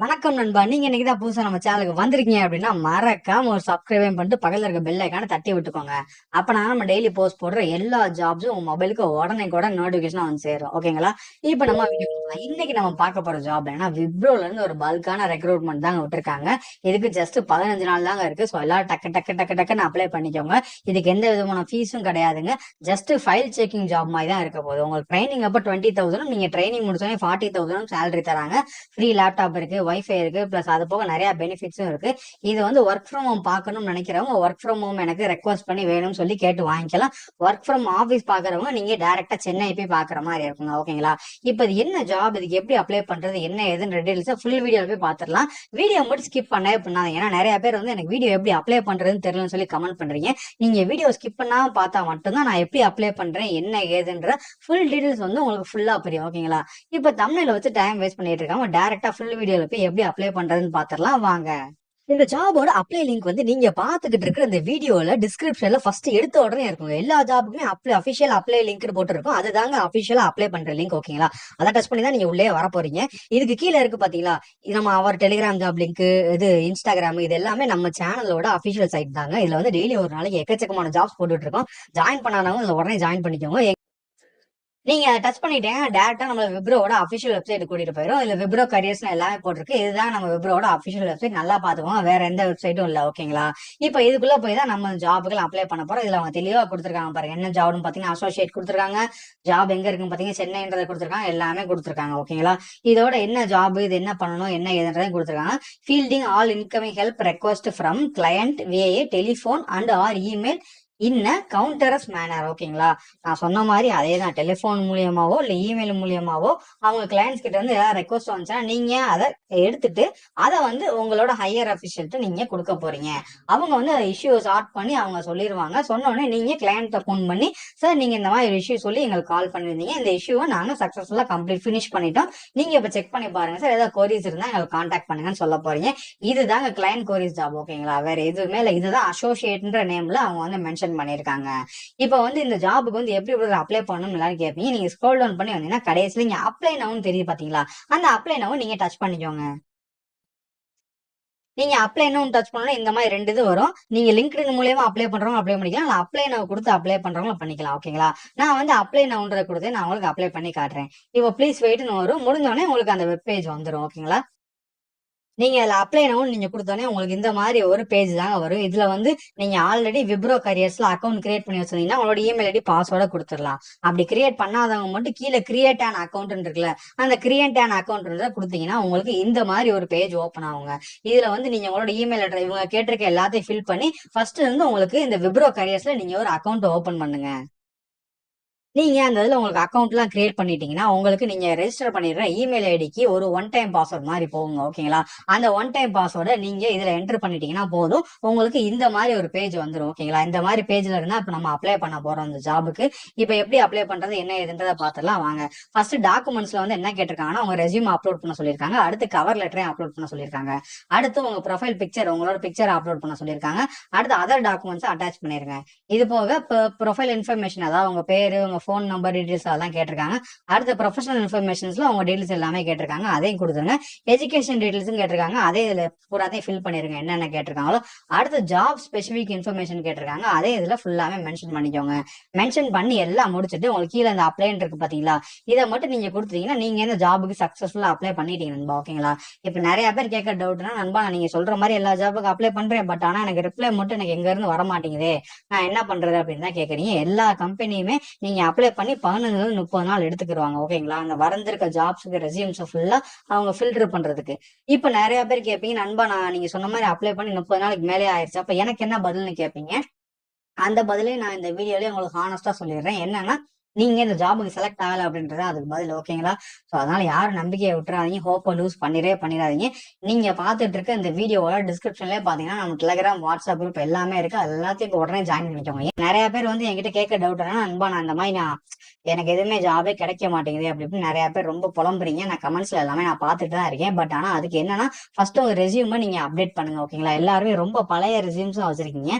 வணக்கம் நண்பா. நீங்க இன்னைக்குதான் புதுசா நம்ம சேனலுக்கு வந்திருக்கீங்க அப்படின்னா மறக்காம ஒரு சப்ஸ்கிரைப் பண்ணிட்டு பக்கத்துல இருக்க பெல் ஐக்கான தட்டி விட்டுக்கோங்க. அப்பனா நம்ம டெய்லி போஸ்ட் போடுற எல்லா ஜாப்ஸும் உங்க மொபைலுக்கு உடனே கூட நோட்டிபிகேஷன் வந்து சேரும். ஓகேங்களா? இப்ப நம்ம வீடியோ இன்னைக்கு நம்ம பார்க்க போற ஜாப் ஏன்னா விப்ரோல இருந்து ஒரு பல்கான ரெக்ரூட்மெண்ட் தாங்க விட்டுருக்காங்க. இதுக்கு ஜஸ்ட் 15 நாள் தாங்க இருக்கு. ஸோ எல்லாரும் டக்கு டக்கு டக்கு டக்குன்னு அப்ளை பண்ணிக்கோங்க. இதுக்கு எந்த விதமான ஃபீஸும் கிடையாதுங்க. ஜஸ்ட் ஃபைல் செக்கிங் ஜாப் மாதிரி தான் இருக்க போகுது. உங்களுக்கு ட்ரைனிங் அப்ப 20,000, நீங்க ட்ரைனிங் முடிச்சோடனே 40,000 சேலரி தராங்க. ஃப்ரீ லேப்டாப் இருக்கு, வைஃபை இருக்கு, பிளஸ் அது போக நிறைய பெனிஃபிட்ஸும் இருக்கு. இது வந்து ஒர்க் ஃப்ரம் ஹோம் பார்க்கணும்னு நினைக்கிறவங்க ஒர்க் ஃப்ரம் ஹோம் எனக்கு ரெக்வஸ்ட் பண்ணி வேணும்னு சொல்லி கேட்டு வாங்கிக்கலாம். ஒர்க் ஃப்ரம் ஆஃபீஸ் பாக்குறவங்க நீங்க டைரக்டா சென்னை போய் பாக்குற மாதிரி இருக்குங்க. ஓகேங்களா? இப்ப இது என்ன ஜாப், இதுக்கு எப்படி அப்ளை பண்றது, என்ன ஏதுன்னு டீடைல்ஸ் ஃபுல் வீடியோ போய் பாத்துடலாம். வீடியோ மட்டும் ஸ்கிப் பண்ணவே பண்ணாதீங்க. ஏன்னா நிறைய பேர் வந்து எனக்கு வீடியோ எப்படி அப்ளை பண்றதுன்னு தெரியலன்னு சொல்லி கமெண்ட் பண்றீங்க. நீங்க வீடியோ ஸ்கிப் பண்ணாம பார்த்தா மட்டும்தான் நான் எப்படி அப்ளை பண்றேன் என்ன ஏதுன்ற ஃபுல் டீடைல்ஸ் வந்து உங்களுக்கு ஃபுல்லா புரியும். ஓகேங்களா? இப்ப தமிழ்ல வச்சு டைம் வேஸ்ட் பண்ணிட்டு இருக்காம டைரக்டா ஃபுல் வீடியோல போய் எப்படி அப்ளை பண்றதுன்னு பாத்திரலாம் வாங்க. இந்த ஜாபோட அப்ளை லிங்க் வந்து நீங்க பாத்துக்கிட்டு இருக்கிற இந்த வீடியோல டிஸ்கிரிப்ஷன்ல ஃபர்ஸ்ட் எடுத்த உடனே இருக்கும். எல்லா ஜாபுக்குமே அபிஷியல் அப்ளை லிங்க் போட்டுருக்கும். அதுதாங்க அபிஷியலா அப்ளை பண்ற லிங்க். ஓகேங்களா? அதை டச் பண்ணி தான் நீங்க உள்ளே வர போறீங்க. இதுக்கு கீழே இருக்கு பாத்தீங்களா, நம்ம அவர் டெலிகிராம் ஜாப் லிங்க், இது இன்ஸ்டாகிராம், இது எல்லாமே நம்ம சேனலோட அபிஷியல் சைட் தாங்க. இதுல வந்து டெய்லி ஒரு நாளைக்கு எக்கச்சக்கமான ஜாப்ஸ் போட்டுட்டு இருக்கோம். ஜாயின் பண்ணாதவங்க இதுல உடனே ஜாயின் பண்ணிக்கோங்க. நீங்க டச் பண்ணிட்டீங்க டேரக்டா நம்ம விப்ரோட அபிஷியல் வெப்சைட் கூட்டிட்டு போயிடும். இல்ல விப்ரோ கரியர்ஸ் எல்லாமே போட்டிருக்கு. இதுதான் நம்ம விப்ரோட அபிஷியல் வெப்சைட். நல்லா பாத்துக்கோங்க, வேற எந்த வெப்சைட்டும் இல்ல. ஓகேங்களா? இப்ப இதுக்குள்ள போய் தான் நம்ம ஜாபுக்கு அப்ளை பண்ண போறோம். இதுல அவங்க தெளிவா கொடுத்துருக்காங்க பாருங்க. என்ன ஜாப்னு பாத்தீங்கன்னா அசோசியேட் கொடுத்துருக்காங்க. ஜாப் எங்க இருக்குன்னு பாத்தீங்கன்னா சென்னைன்றதை கொடுத்துருக்காங்க. எல்லாமே கொடுத்துருக்காங்க. ஓகேங்களா? இதோட என்ன ஜாப், இது என்ன பண்ணணும், என்ன ஏதுன்றதையும் கொடுத்துருக்காங்க. Fielding all incoming help request from client via telephone and or email in a courteous manor. ஓகேங்களா? நான் சொன்ன மாதிரி அதே தான். டெலிபோன் மூலியமாவோ இல்ல இமெயில் மூலியமாவோ அவங்க கிளைண்ட்ஸ் கிட்ட இருந்து ஏதாவது ரெக்வஸ்ட் வந்துச்சுன்னா நீங்க அதை எடுத்துட்டு அதை வந்து உங்களோட ஹையர் அபிஷியல்ட்டு நீங்க கொடுக்க போறீங்க. அவங்க வந்து இஷ்யூ சார்ட் பண்ணி அவங்க சொல்லிடுவாங்க. சொன்ன உடனே நீங்க கிளையண்ட்டை ஃபோன் பண்ணி, சார் நீங்க இந்த மாதிரி ஒரு இஷ்யூ சொல்லி எங்களுக்கு கால் பண்ணிருந்தீங்க, இந்த இஷ்யூவை நாங்க சக்சஸ்ஃபுல்லா கம்ப்ளீட் ஃபினிஷ் பண்ணிட்டோம், நீங்க இப்ப செக் பண்ணி பாருங்க சார், ஏதாவது கோரிஸ் இருந்தா எங்களுக்கு கான்டாக்ட் பண்ணுங்கன்னு சொல்ல போறீங்க. இதுதாங்க கிளைண்ட் கோரிஸ் ஜாப். ஓகேங்களா? வேற எதுவுமே இல்லை. இதுதான் அசோசியேட்ன்ற நேம்ல அவங்க வந்து மென்ஷன் பண்ணிருக்காங்க. இப்ப வந்து இந்த ஜாபுக்கு வந்து எப்படி அப்ளை பண்ணணும் எல்லாரும் கேட்பீங்க. நீங்க ஸ்க்ரோல் டவுன் பண்ணி வந்தீங்கன்னா கடைசியில இங்க அப்ளை நவுன்னு தெரியுது பாத்தீங்களா, அந்த அப்ளை நவ் நீங்க டச் பண்ணிக்கோங்க. நீங்க அப்ளை நவ் டச் பண்ணணும், இந்த மாதிரி ரெண்டு இது வரும். நீங்க லிங்க்டின் மூலியமா அப்ளை பண்றவங்க அப்ளை பண்ணிக்கலாம், இல்ல அப்ளை நவ் கொடுத்து அப்ளை பண்றவங்க பண்ணிக்கலாம். ஓகேங்களா? நான் வந்து அப்ளை நவ்ன்றதை கொடுத்து நான் உங்களுக்கு அப்ளை பண்ணி காட்டுறேன். இப்போ ப்ளீஸ் வெயிட்னு வரும். முடிஞ்சோடனே உங்களுக்கு அந்த வெப் பேஜ் வந்துடும். ஓகேங்களா? நீங்க அதுல அப்ளை நவுன்னு நீங்க கொடுத்தோன்னே உங்களுக்கு இந்த மாதிரி ஒரு பேஜ் தாங்க வரும். இதுல வந்து நீங்க ஆல்ரெடி விப்ரோ கரியர்ஸ்ல அக்கௌண்ட் கிரியேட் பண்ணி வச்சிருந்தீங்கன்னா உங்களோட இமெயில் ஐடி பாஸ்வேர்டை கொடுத்துடலாம். அப்படி கிரியேட் பண்ணாதவங்க மட்டும் கீழே கிரியேட் ஆன் அக்கௌண்ட் இருக்குல்ல, அந்த கிரியேட் ஆன் அக்கௌண்ட் கொடுத்தீங்கன்னா உங்களுக்கு இந்த மாதிரி ஒரு பேஜ் ஓப்பன் ஆகுங்க. இதுல வந்து நீங்க உங்களோட இமெயில் அட்ரஸ் இவங்க கேட்டிருக்க எல்லாத்தையும் ஃபில் பண்ணி ஃபர்ஸ்ட் வந்து உங்களுக்கு இந்த விப்ரோ கரியர்ஸ்ல நீங்க ஒரு அக்கௌண்ட் ஓபன் பண்ணுங்க. நீங்க அந்த இதுல உங்களுக்கு அக்கௌண்ட் எல்லாம் கிரியேட் பண்ணிட்டீங்கன்னா உங்களுக்கு நீங்க ரெஜிஸ்டர் பண்ணிடுற இமெயில் ஐடிக்கு ஒரு ஒன் டைம் பாஸ்வேர்ட் மாதிரி போகுங்க. ஓகேங்களா? அந்த ஒன் டைம் பாஸ்வேர்டை நீங்க இதுல என்டர் பண்ணிட்டீங்கன்னா போதும், உங்களுக்கு இந்த மாதிரி ஒரு பேஜ் வந்துடும். ஓகேங்களா? இந்த மாதிரி பேஜ்ல இருந்தா இப்ப நம்ம அப்ளை பண்ண போறோம் இந்த ஜாபுக்கு. இப்ப எப்படி அப்ளை பண்றது என்ன ஏதுன்றதை பார்த்துலாம் வாங்க. ஃபர்ஸ்ட் டாக்குமெண்ட்ஸ்ல வந்து என்ன கேட்டிருக்காங்கன்னா உங்க ரெஸ்யூம் அப்லோட் பண்ண சொல்லியிருக்காங்க. அடுத்து கவர் லெட்டரையும் அப்லோட் பண்ண சொல்லியிருக்காங்க. அடுத்து உங்க ப்ரொஃபைல் பிக்சர், உங்களோட பிக்சர் அப்லோட் பண்ண சொல்லியிருக்காங்க. அடுத்து அதர் டாக்குமெண்ட்ஸ் அட்டாச் பண்ணிருங்க. இது போக ப்ரொஃபைல் இன்ஃபர்மேஷன், அதாவது உங்க பேரு, உங்க ஃபோன் நம்பர் டீடைல்ஸ் அதெல்லாம் கேட்டிருக்காங்க. அடுத்த ப்ரொஃபஷனல் இன்ஃபர்மேஷன்ஸ்ல உங்க டீடைல்ஸ் எல்லாமே கேட்டிருக்காங்க, அதையும் கொடுத்துருங்க. எஜுகேஷன் டீடைல்ஸும் கேட்டிருக்காங்க, அதே இதுல பூராத்தையும் ஃபில் பண்ணிருங்க என்னென்ன கேட்டிருக்காங்களோ. அடுத்து ஜாப் ஸ்பெசிபிக் இன்ஃபர்மேஷன் கேட்டிருக்காங்க, அதே இதுல ஃபுல்லாமே மென்ஷன் பண்ணிக்கோங்க. மென்ஷன் பண்ணி எல்லாம் முடிச்சுட்டு உங்களுக்கு கீழே அந்த அப்ளைன் இருக்கு பாத்தீங்களா, இதை மட்டும் நீங்க கொடுத்தீங்கன்னா நீங்க இந்த ஜாபுக்கு சக்சஸ்ஃபுல்லா அப்ளை பண்ணிட்டீங்க நண்பா. ஓகேங்களா? இப்ப நிறைய பேர் கேட்க டவுட்னா, நண்பா நீங்க சொல்ற மாதிரி எல்லா ஜாபுக்கு அப்ளை பண்றேன், பட் ஆனா எனக்கு ரிப்ளை மட்டும் எனக்கு எங்க இருந்து வர மாட்டேங்குது, நான் என்ன பண்றது அப்படின்னு தான் கேட்கறீங்க. எல்லா கம்பெனியுமே நீங்க அப்ளை பண்ணி 15-30 நாள் எடுத்துக்கிடுவாங்க. ஓகேங்களா? அந்த வந்திருக்க ஜாப்ஸுக்கு ரெசியூம்ஸ் ஃபுல்லா அவங்க ஃபில்டர் பண்றதுக்கு. இப்ப நிறைய பேர் கேட்பீங்க, நண்பா நான் நீங்க சொன்ன மாதிரி அப்ளை பண்ணி 30 நாளைக்கு மேலே ஆயிடுச்சு, அப்ப எனக்கு என்ன பதில்னு கேட்பீங்க. அந்த பதிலே நான் இந்த வீடியோலயே உங்களுக்கு ஹானஸ்டா சொல்லிடுறேன். என்னன்னா, நீங்க இந்த ஜாபுக்கு செலக்ட் ஆகல அப்படின்றது அதுக்கு பதில். ஓகேங்களா? சோ அதனால யாரும் நம்பிக்கையை விட்டுறாதீங்க, ஹோப்பை லூஸ் பண்ணிடாதீங்க. நீங்க பாத்துட்டு இருக்க இந்த வீடியோவோட டிஸ்கிரிப்ஷன்லயே பாத்தீங்கன்னா நம்ம டெலிகிராம், வாட்ஸ்அப் குரூப் எல்லாமே இருக்கு. அது எல்லாத்தையும் இப்போ உடனே ஜாயின் பண்ணிக்கோங்க. நிறைய பேர் வந்து என்கிட்ட கேட்க டவுட் என்னன்னா, நண்பா நான் இந்த மாதிரி எனக்கு எதுவுமே ஜாபே கிடைக்க மாட்டேங்குது அப்படி இப்படின்னு நிறைய பேர் ரொம்ப புலம்புறீங்க. நான் கமெண்ட்ஸ்ல எல்லாமே நான் பார்த்துட்டு தான் இருக்கேன். பட் ஆனா அதுக்கு என்னன்னா, ஃபர்ஸ்ட் உங்க ரெசியூமை நீங்க அப்டேட் பண்ணுங்க. ஓகேங்களா? எல்லாருமே ரொம்ப பழைய ரெசியூம்ஸும் வச்சிருக்கீங்க.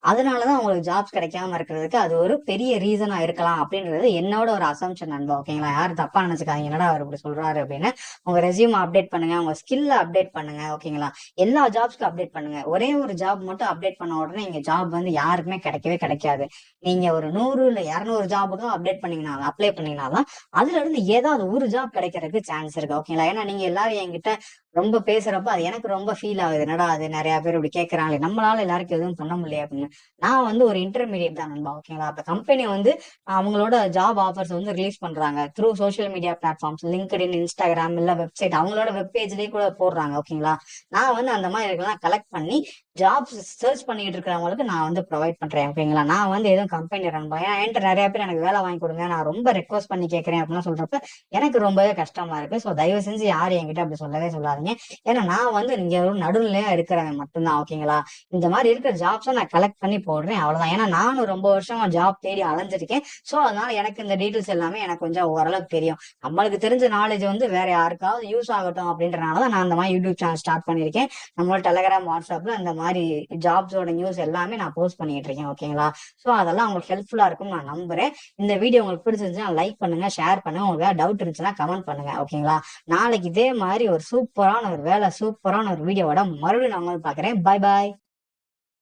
அதனாலதான் உங்களுக்கு ஜாப்ஸ் கிடைக்காம இருக்கிறதுக்கு அது ஒரு பெரிய ரீசனா இருக்கலாம் அப்படின்றது என்னோட ஒரு அசம்ஷன் நண்பா. ஓகேங்களா, யாரும் தப்பா நினைச்சுக்காதீங்க, என்னடா அவர் இப்படி சொல்றாரு அப்படின்னு. உங்க ரெசியூம் அப்டேட் பண்ணுங்க, உங்க ஸ்கில்ல அப்டேட் பண்ணுங்க. ஓகேங்களா, எல்லா ஜாப்ஸ்க்கும் அப்டேட் பண்ணுங்க. ஒரே ஒரு ஜாப் மட்டும் அப்டேட் பண்ண உடனே இங்க ஜாப் வந்து யாருக்குமே கிடைக்கவே கிடைக்காது. நீங்க ஒரு 100 இல்ல 200 ஜாபுக்கும் அப்டேட் பண்ணீங்கன்னா, அப்ளை பண்ணீங்கன்னாதான் அதுல இருந்து ஏதாவது ஒரு ஜாப் கிடைக்கிறதுக்கு சான்ஸ் இருக்கு. ஓகேங்களா, ஏன்னா நீங்க எல்லாரும் என்கிட்ட ரொம்ப பேசுறப்ப அது எனக்கு ரொம்ப ஃபீல் ஆகுது. என்னடா அது நிறைய பேர் இப்படி கேட்கறாங்களே, நம்மளால எல்லாருக்கும் எதுவும் பண்ண முடியல அப்படின்னு. நான் வந்து ஒரு இன்டர்மீடியட் தான் நண்பா. ஓகேங்களா, அப்ப கம்பெனி வந்து அவங்களோட ஜாப் ஆஃபர்ஸ் வந்து ரிலீஸ் பண்றாங்க through social media platforms, LinkedIn, Instagram, இல்ல வெப்சைட், அவங்களோட வெப் பேஜ்லயே கூட போடுறாங்க. ஓகேங்களா, நான் வந்து அந்த மாதிரி இருக்கலாம் கலெக்ட் பண்ணி ஜாப்ஸ் சர்ச் பண்ணிட்டு இருக்கிறவங்களுக்கு நான் வந்து ப்ரொவைட் பண்றேன். ஓகேங்களா, நான் வந்து எதுவும் கம்பெனி ரன் பண்ணேன். ஏன்னா என்கிட்ட நிறைய பேர் எனக்கு வேலை வாங்கி கொடுங்க, நான் ரொம்ப ரெக்வஸ்ட் பண்ணி கேட்கறேன் அப்படின்னு சொல்றப்ப எனக்கு ரொம்பவே கஷ்டமா இருக்கு. ஸோ தயவு செஞ்சு யாரும் என்கிட்ட அப்படி சொல்லவே சொல்லாதீங்க. ஏன்னா நான் வந்து நீங்க ஒரு நடுநிலையா இருக்கிறவன் மட்டும்தான். ஓகேங்களா, இந்த மாதிரி இருக்கிற ஜாப்ஸை நான் கலெக்ட் பண்ணி போடுறேன், அவ்வளவுதான். ஏன்னா நானும் ரொம்ப வருஷமா ஜாப் தேடி அலைஞ்சிருக்கேன். ஸோ அதனால எனக்கு இந்த டீட்டெயில்ஸ் எல்லாமே எனக்கு கொஞ்சம் ஓரளவுக்கு தெரியும். நம்மளுக்கு தெரிஞ்ச நாலேஜ் வந்து வேற யாருக்காவது யூஸ் ஆகட்டும் அப்படின்றனாலதான் நான் இந்த மாதிரி யூடியூப் சேனல் ஸ்டார்ட் பண்ணியிருக்கேன். நம்மளோட டெலகிராம், வாட்ஸ்அப்ல இந்த மாதிரி ஜாப்ஸோட நியூஸ் எல்லாமே நான் போஸ்ட் பண்ணிட்டு இருக்கேன். ஓகேங்களா, ஸோ அதெல்லாம் உங்களுக்கு ஹெல்ப்ஃபுல்லா இருக்கும் நான் நம்புறேன். இந்த வீடியோ உங்களுக்கு பிடிச்சிருந்துச்சுன்னா லைக் பண்ணுங்க, ஷேர் பண்ணுங்க, உங்களுக்கு டவுட் இருந்துச்சுன்னா கமெண்ட் பண்ணுங்க. ஓகேங்களா, நாளைக்கு இதே மாதிரி ஒரு சூப்பரான ஒரு வேலை, சூப்பரான ஒரு வீடியோவோட மறுபடியும் நான் வந்து பாக்குறேன். பாய் பாய்.